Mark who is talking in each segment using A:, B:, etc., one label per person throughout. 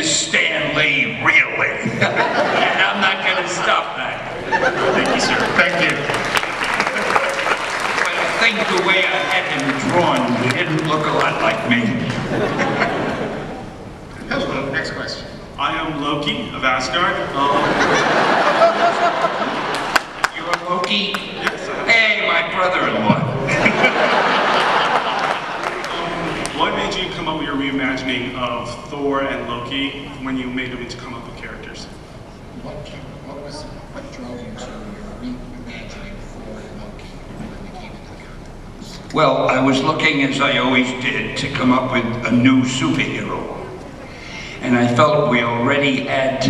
A: is Stan Lee, really. And I'm not going to stop that.
B: Thank you, sir. Thank you.
A: But I think the way I had him drawn, he didn't look a lot like me.
B: Hello, next question.
C: I am Loki of Asgard.
A: You're a Loki?
C: Yes.
A: Hey, my brother-in-law.
C: What made you come up with your reimagining of Thor and Loki when you made them into comic book characters?
D: What drove you to your reimagining Thor and Loki when they came into the comic?
A: Well, I was looking, as I always did, to come up with a new superhero. And I felt we already had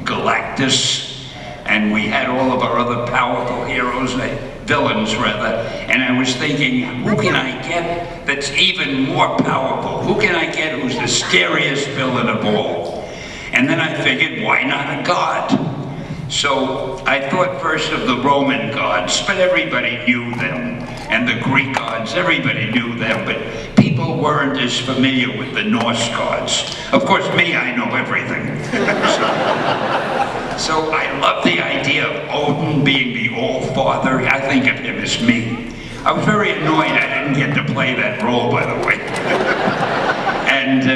A: Galactus, and we had all of our other powerful heroes, villains rather, and I was thinking, who can I get that's even more powerful? Who can I get who's the scariest villain of all? And then I figured, why not a god? So I thought first of the Roman gods, but everybody knew them, and the Greek gods, everybody knew them, but people weren't as familiar with the Norse gods. Of course, me, I know everything. So I love the idea of Odin being the All-Father. I think of him as me. I was very annoyed I didn't get to play that role, by the way. And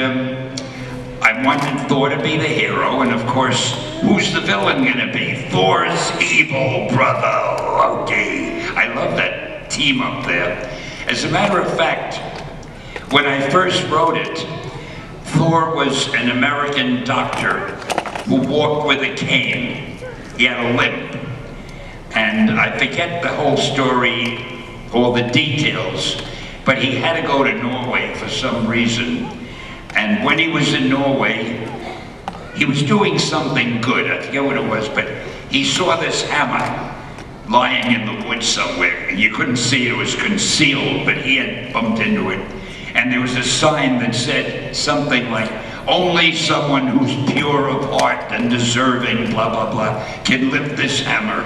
A: I wanted Thor to be the hero, and of course, who's the villain gonna be? Thor's evil brother, Loki. I love that team up there. As a matter of fact, when I first wrote it, Thor was an American doctor who walked with a cane. He had a limp. And I forget the whole story, all the details, but he had to go to Norway for some reason. And when he was in Norway, he was doing something good. I forget what it was, but he saw this hammer lying in the woods somewhere, and you couldn't see it, it was concealed, but he had bumped into it. And there was a sign that said something like, only someone who's pure of heart and deserving, blah, blah, blah, can lift this hammer.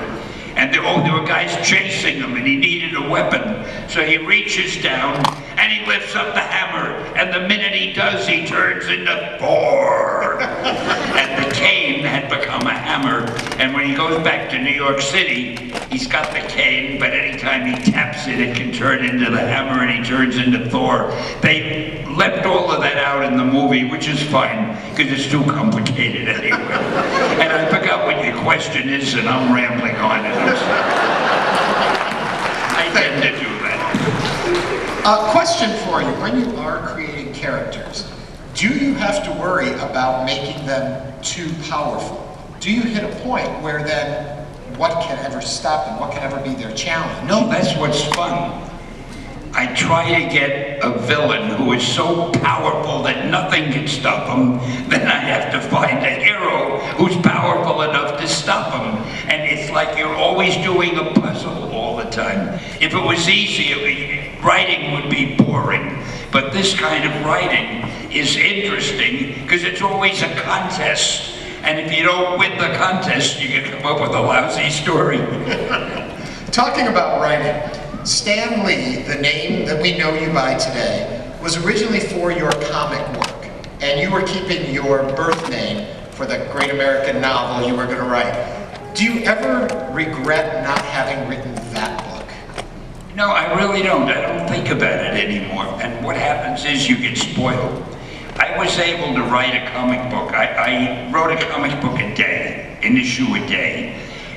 A: And there were guys chasing him, and he needed a weapon. So he reaches down, and he lifts up the hammer, and the minute he does, he turns into Thor. And the cane had become a hammer, and when he goes back to New York City, he's got the cane, but anytime he taps it, it can turn into the hammer, and he turns into Thor. They left all of that out in the movie, which is fine, because it's too complicated anyway. And I forgot what your question is, and I'm rambling on it. I tend to do that.
D: Question for you. When you are creating characters, do you have to worry about making them too powerful? Do you hit a point where then what can ever stop them? What can ever be their challenge?
A: No, that's what's fun. I try to get a villain who is so powerful that nothing can stop him, then I have to find a hero who's powerful enough to stop him. And it's like you're always doing a puzzle all the time. If it was easy, writing would be boring. But this kind of writing is interesting because it's always a contest. And if you don't win the contest, you can come up with a lousy story.
D: Talking about writing, Stan Lee, the name that we know you by today, was originally for your comic work, and you were keeping your birth name for the great American novel you were going to write. Do you ever regret not having written that book?
A: No, I really don't. I don't think about it anymore. And what happens is you get spoiled. I was able to write a comic book. I wrote a comic book a day, an issue a day,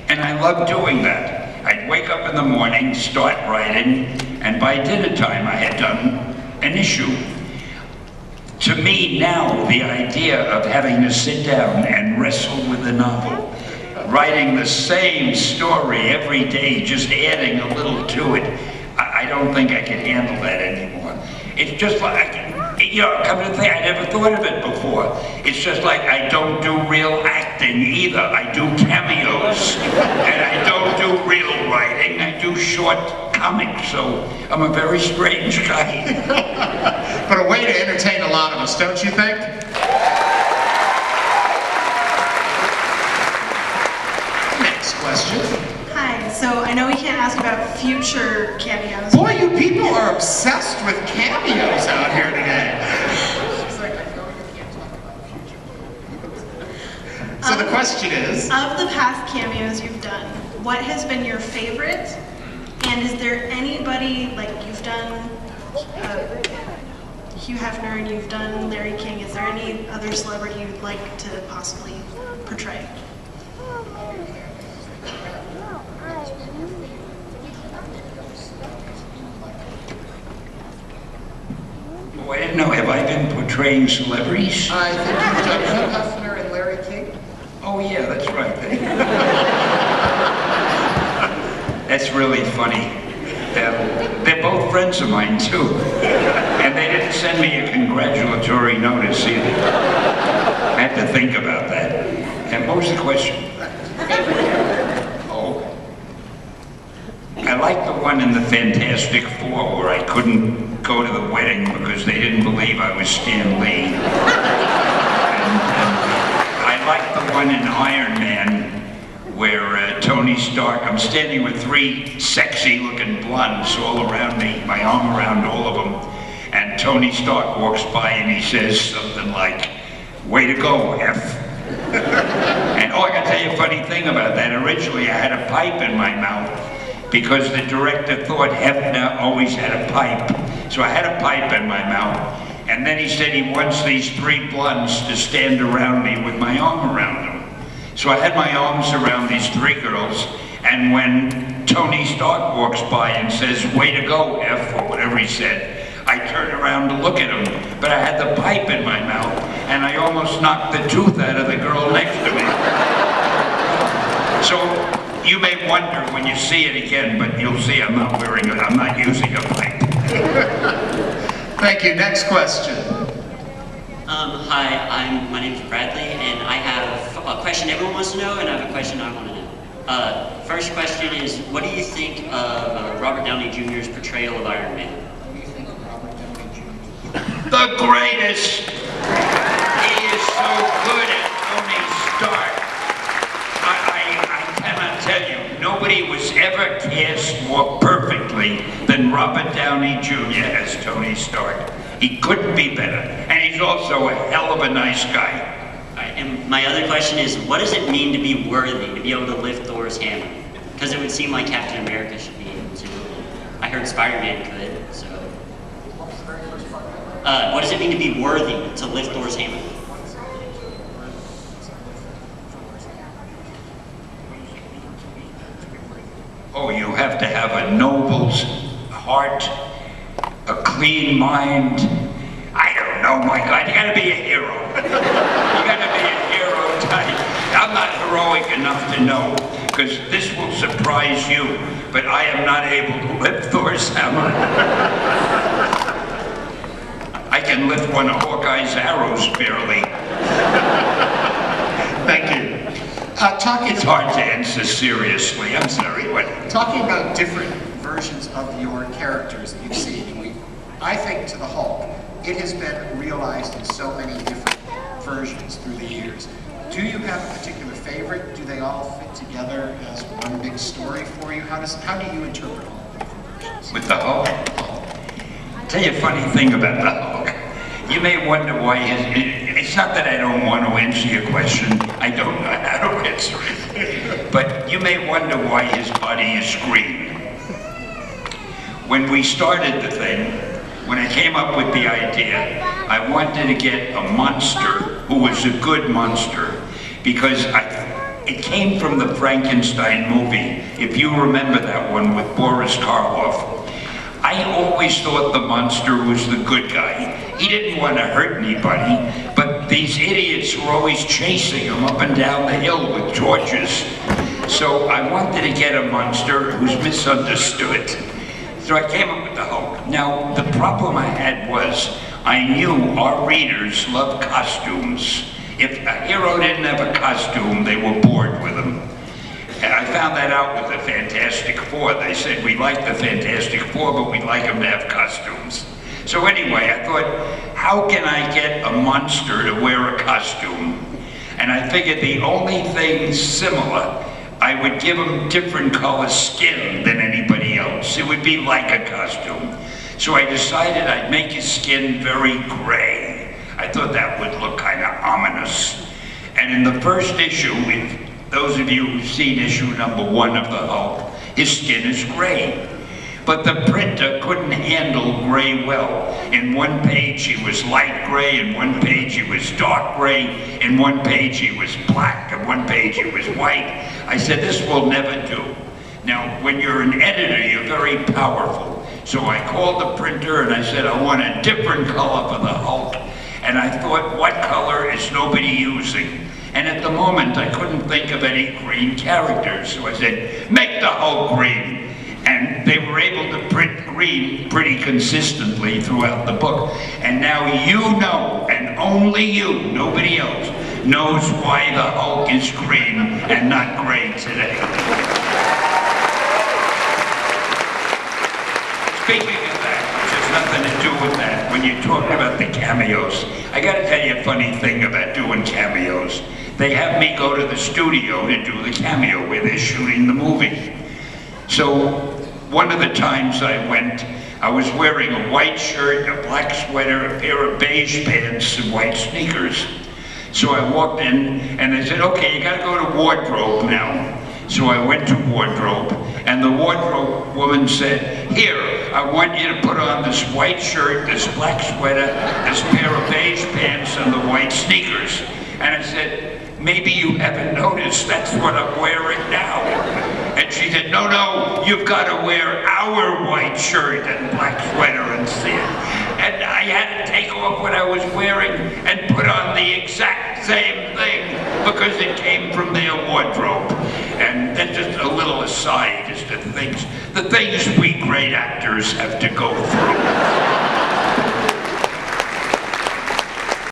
A: and I love doing that. I'd wake up in the morning, start writing, and by dinner time I had done an issue. To me now, the idea of having to sit down and wrestle with a novel, writing the same story every day, just adding a little to it, I don't think I can handle that anymore. It's just like, you know, come to think, I never thought of it before. It's just like I don't do real acting either. I do cameos, and I don't do real writing. I do short comics, so I'm a very strange guy.
D: But a way to entertain a lot of us, don't you think? Next question.
E: Hi, so I know we can't ask about future cameos.
D: Boy, you people are obsessed with cameos out here today. So the question is,
E: Of the past cameos you've done, what has been your favorite? And is there anybody, like you've done Hugh Hefner and you've done Larry King, is there any other celebrity you'd like to possibly portray?
A: Oh, I didn't know, have I been portraying celebrities?
D: I think you've done Hugh Hefner and Larry King.
A: Oh yeah, that's right. That's really funny. They're both friends of mine too. And they didn't send me a congratulatory notice either. I have to think about that. And what was the question? Oh. I like the one in the Fantastic Four where I couldn't go to the wedding because they didn't believe I was Stan Lee. And I like the one in Iron Man where Tony Stark, I'm standing with three sexy-looking blondes all around me, my arm around all of them, and Tony Stark walks by and he says something like, "Way to go, F." And oh, I gotta tell you a funny thing about that. Originally, I had a pipe in my mouth because the director thought Hefner always had a pipe. So I had a pipe in my mouth, and then he said he wants these three blondes to stand around me with my arm around them. So I had my arms around these three girls, and when Tony Stark walks by and says, "Way to go, F," or whatever he said, I turn around to look at him, but I had the pipe in my mouth, and I almost knocked the tooth out of the girl next to me. So you may wonder when you see it again, but you'll see I'm not using a pipe.
D: Thank you. Next question.
F: Hi, my name's Bradley, and I have a question everyone wants to know, and I have a question I want to know. First question is, what do you think of Robert Downey Jr.'s portrayal of Iron Man?
D: What do you think of Robert Downey Jr.?
A: The greatest! He is so good at Tony Stark. I cannot tell you, nobody was ever cast more perfectly than Robert Downey Jr. as Tony Stark. He couldn't be better. And he's also a hell of a nice guy.
F: All right, and my other question is, what does it mean to be worthy, to be able to lift Thor's hammer? Because it would seem like Captain America should be able to. I heard Spider-Man could, so. What does it mean to be worthy to lift Thor's hammer?
A: Oh, you have to have a noble heart, a clean mind. I don't know, my God, you gotta be a hero. You gotta be a hero type. I'm not heroic enough to know, because this will surprise you, but I am not able to lift Thor's hammer. I can lift one of Hawkeye's arrows barely.
D: Thank you.
A: It's hard to answer seriously. I'm sorry, what?
D: Talking about different versions of your characters that you've seen, I think to the Hulk, it has been realized in so many different versions through the years. Do you have a particular favorite? Do they all fit together as one big story for you? How do you interpret all the different versions?
A: With the Hulk? I'll tell you a funny thing about the Hulk. You may wonder why it's not that I don't want to answer your question. I don't know how to answer it. But you may wonder why his body is green. When we started the thing, when I came up with the idea, I wanted to get a monster who was a good monster because it came from the Frankenstein movie, if you remember that one with Boris Karloff. I always thought the monster was the good guy. He didn't want to hurt anybody, but these idiots were always chasing him up and down the hill with torches. So I wanted to get a monster who's misunderstood. So I came up with the Hulk. Now, the problem I had was I knew our readers love costumes. If a hero didn't have a costume, they were bored with him. And I found that out with the Fantastic Four. They said, we like the Fantastic Four, but we'd like them to have costumes. So anyway, I thought, how can I get a monster to wear a costume? And I figured the only thing similar, I would give him different color skin than anybody else. It would be like a costume. So I decided I'd make his skin very gray. I thought that would look kind of ominous. And And in the first issue, if those of you who've seen issue #1 of the Hulk, his skin is gray. But the printer couldn't handle gray well. In one page he was light gray, in one page he was dark gray, in one page he was black, in one page he was white. I said, this will never do. Now, when you're an editor, you're very powerful. So I called the printer and I said, I want a different color for the Hulk. And I thought, what color is nobody using? And at the moment, I couldn't think of any green characters. So I said, make the Hulk green. And they were able to print green pretty consistently throughout the book. And now you know, and only you, nobody else, knows why the Hulk is green and not gray today. Speaking of that, which has nothing to do with that, when you talk about the cameos, I gotta tell you a funny thing about doing cameos. They have me go to the studio to do the cameo where they're shooting the movie. So, one of the times I went, I was wearing a white shirt, a black sweater, a pair of beige pants, and white sneakers. So I walked in, and they said, okay, you gotta go to wardrobe now. So I went to wardrobe, and the wardrobe woman said, here, I want you to put on this white shirt, this black sweater, this pair of beige pants, and the white sneakers. And I said, maybe you haven't noticed, that's what I'm wearing now. And she said, no, no, you've got to wear our white shirt and black sweater and see it. And I had to take off what I was wearing and put on the exact same thing because it came from their wardrobe. And that's just a little aside as to the things we great actors have to go through.